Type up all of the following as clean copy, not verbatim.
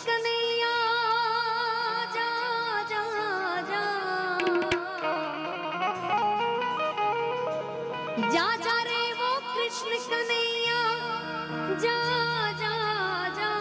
कन्हैया जा जा जा जा जा रे वो कृष्ण कन्हैया जा जा जा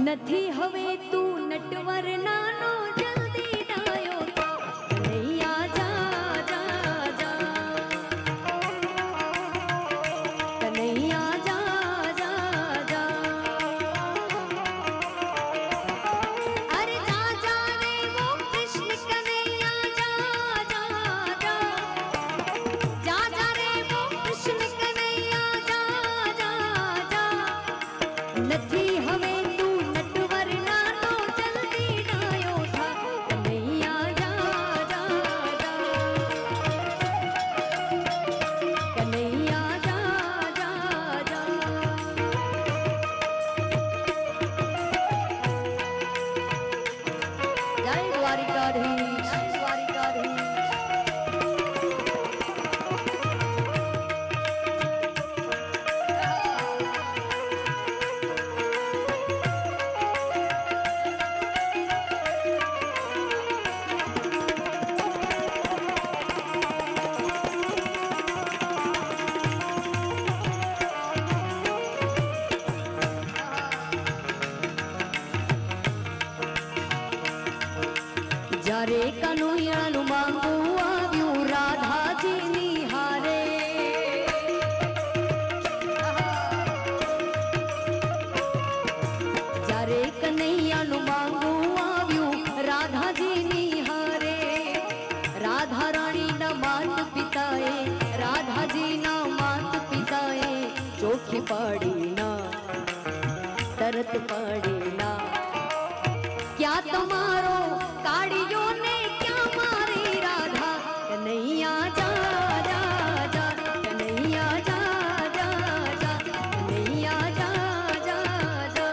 નથી હવે તું નટવર નાનો જલ્દી ડાયો કન્હૈયા जा जा जा कन्हैया जा जा जा अरे जा जा रे वो कृष्ण कन्हैया जा जा जा जा जा रे वो कृष्ण कन्हैया जा जा जा નથી હવે તું નટવર નાનો જલ્દી ડાયો થા કન્હૈયા जा जा जा कन्हैया जा जा जा जय द्वारिकाधीश जय द्वारिकाधीश જ્યારે કનૈયાનું માંગવું આવ્યું રાધાજીની હારે જ્યારે કનૈયાનું માંગવું આવ્યું રાધાજીની હારે રાધા રાણીના માત પિતાએ રાધાજીના માત પિતાએ ચોખી પાડીના તરત પાડીના क्या तुम्हारो काड़ियों ने क्या मारी राधा कन्हैया जा जा जा कन्हैया जा जा जा कन्हैया जा जा जा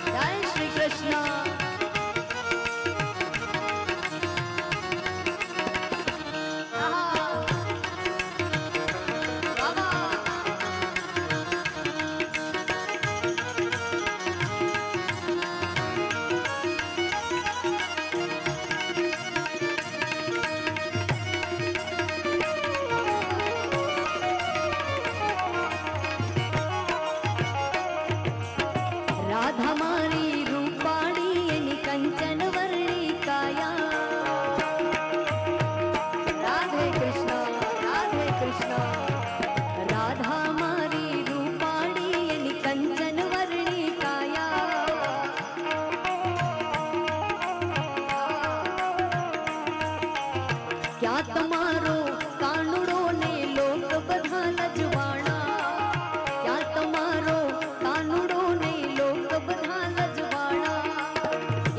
जय श्री कृष्ण राधा मारी रूपाणी एनी कंचन वर्णी काया राधे कृष्ण राधा मारी रूपाणी एनी कंचन वर्णी काया क्या तुम्हारो कानुड़ो ने लोग बधा लजवाना क्या तुम्हारो कानुड़ो ने लोग बधा लजवाना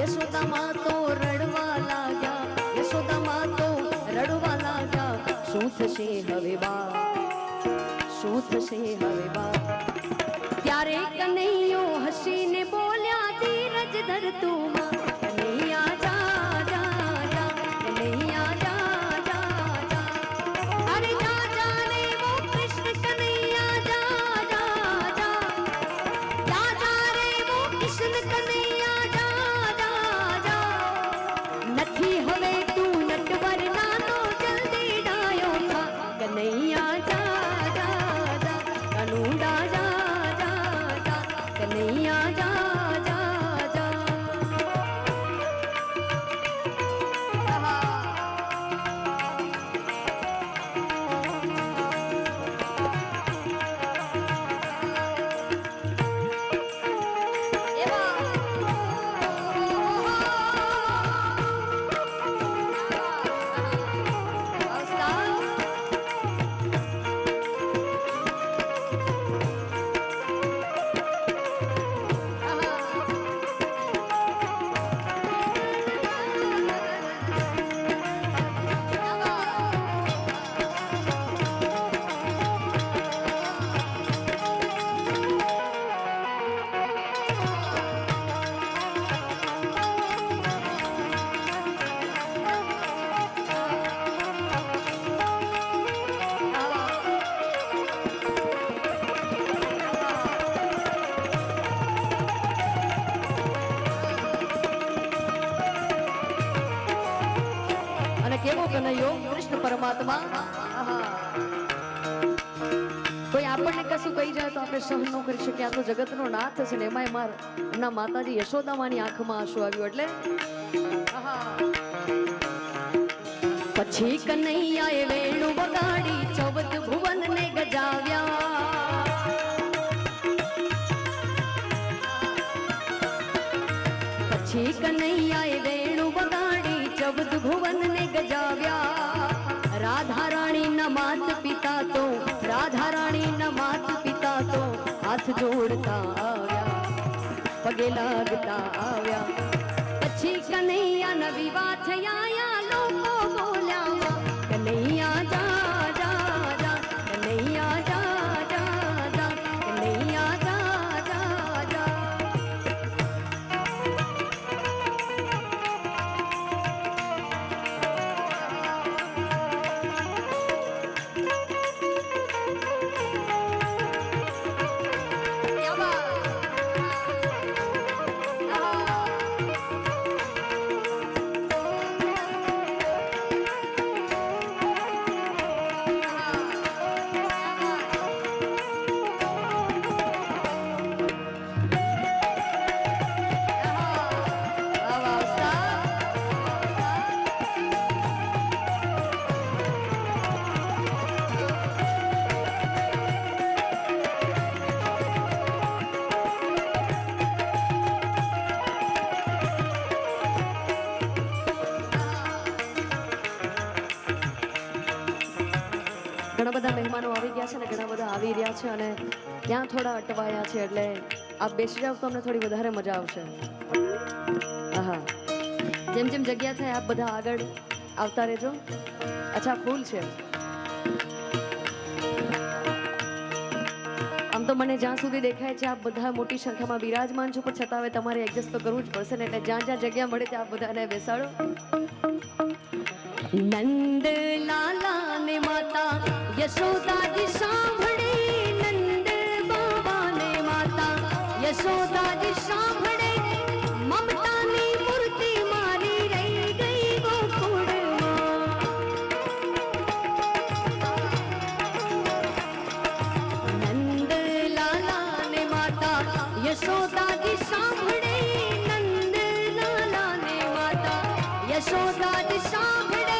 यशोदा माँ तो रड़वा लाग्या यशोदा माँ तो रड़वा लाग्या શું થશે હવે બા શું થશે હવે બા ત્યારે કનૈયો હસીને બોલ્યા ધીરજ ધર તું માં કનૈયા जा जा जा कन्हैया जा जा जा अरे जा जा रे वो कृष्ण कन्हैया जा जा जा जा जा रे वो कृष्ण कन्हैया जा जा जा નથી હવે તું નટવર નાનો જલ્દી ડાયો થા કન્હૈયા जा जा जा કનુડા जा जा जा कन्हैया जा जा जा કનૈયો કૃષ્ણ પરમાત્મા. આહા. કોઈ આપણને કશું કહી જાય તો આપણે સહન ન કરી શકીએ. આ તો જગતનો નાથ છે ને એમાંય એમના માતાજી યશોદામાની આંખમાં આંસુ આવ્યું એટલે પછી કનૈયાએ વેણું બગાડી 14 ભુવનને ગજાવ્યા. પછી કનૈયાએ વેણું બગાડી 14 ભુવનને ગજાવ્યા. રાધા રાણીના માત પિતા તો રાધા રાણીના માત પિતા તો હાથ જોડતા આવ્યા, પગે લાગતા આવ્યા. પછી કનૈયાના વિવાહ થયા, લોકો બોલ્યા કનૈયા જા જા જા, કનૈયા જા જા જા, કનૈયા જા જા જા. ઘણા બધા મહેમાનો આવી ગયા છે ને ઘણા બધા આવી રહ્યા છે અને ત્યાં થોડા અટવાયા છે એટલે આપ બેસી જાવ તો અમને થોડી વધારે મજા આવશે. હા, જેમ જેમ જગ્યા થાય આપ બધા આગળ આવતા રહેજો. અચ્છા, ફૂલ છે. આમ તો મને જ્યાં સુધી દેખાય છે આપ બધા મોટી સંખ્યામાં બિરાજમાન છો, પણ છતાં હવે તમારે એડજસ્ટ તો કરવું જ પડશે ને, એટલે જ્યાં જ્યાં જગ્યા મળે ત્યાં આપ બધાને બેસાડો. નંદ લાલા ને માતા યશોદાજી સાંભળે, નંદ બાબા ને માતા યશોદાજી સાંભળે, મમતાની મૂર્તિ મારી રહી ગઈ ગોકુળમાં. નંદ લાલા ને માતા યશોદાજી સાંભળે, નંદ લાલા ને માતા યશોદાજી સાંભળે,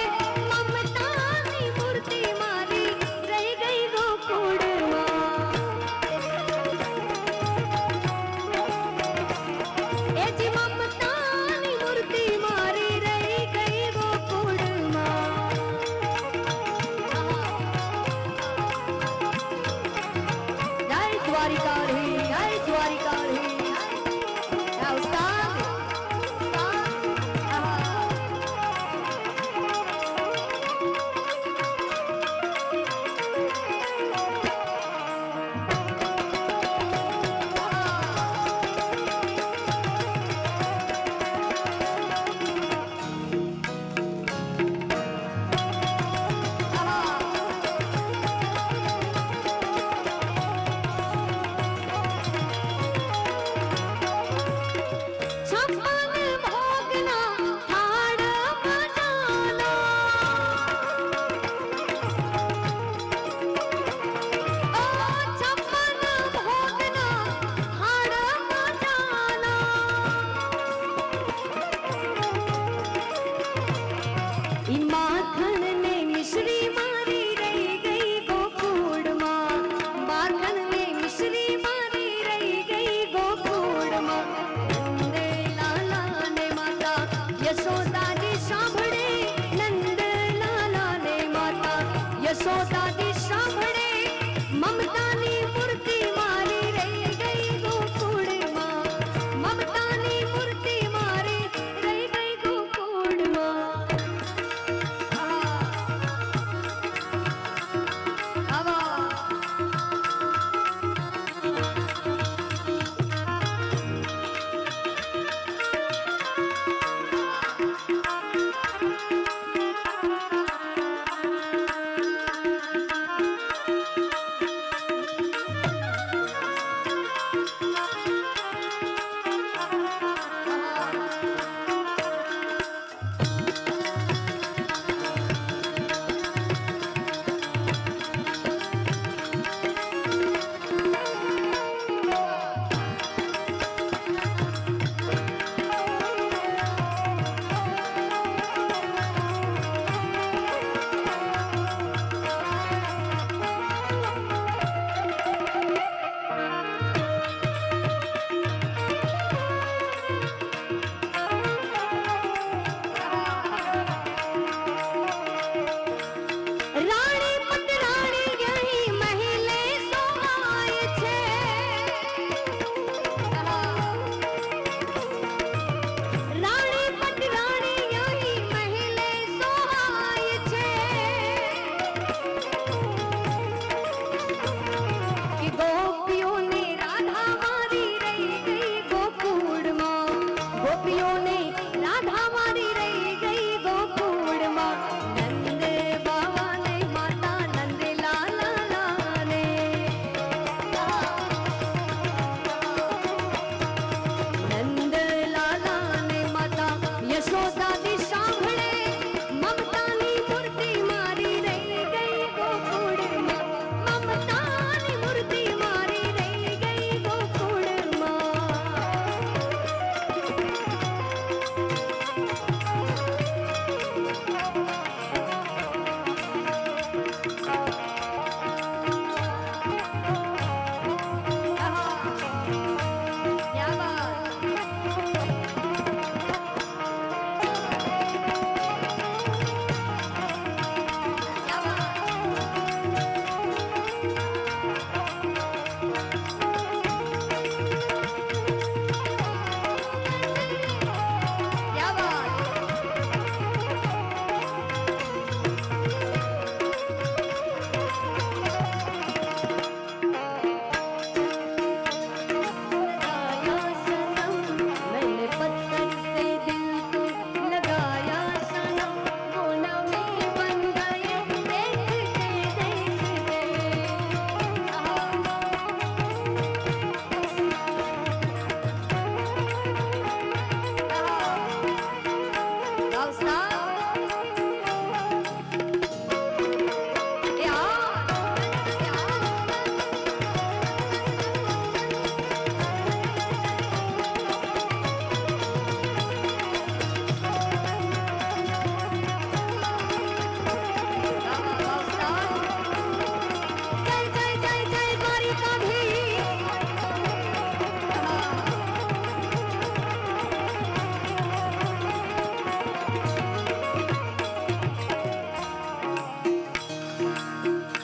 યશોદાજી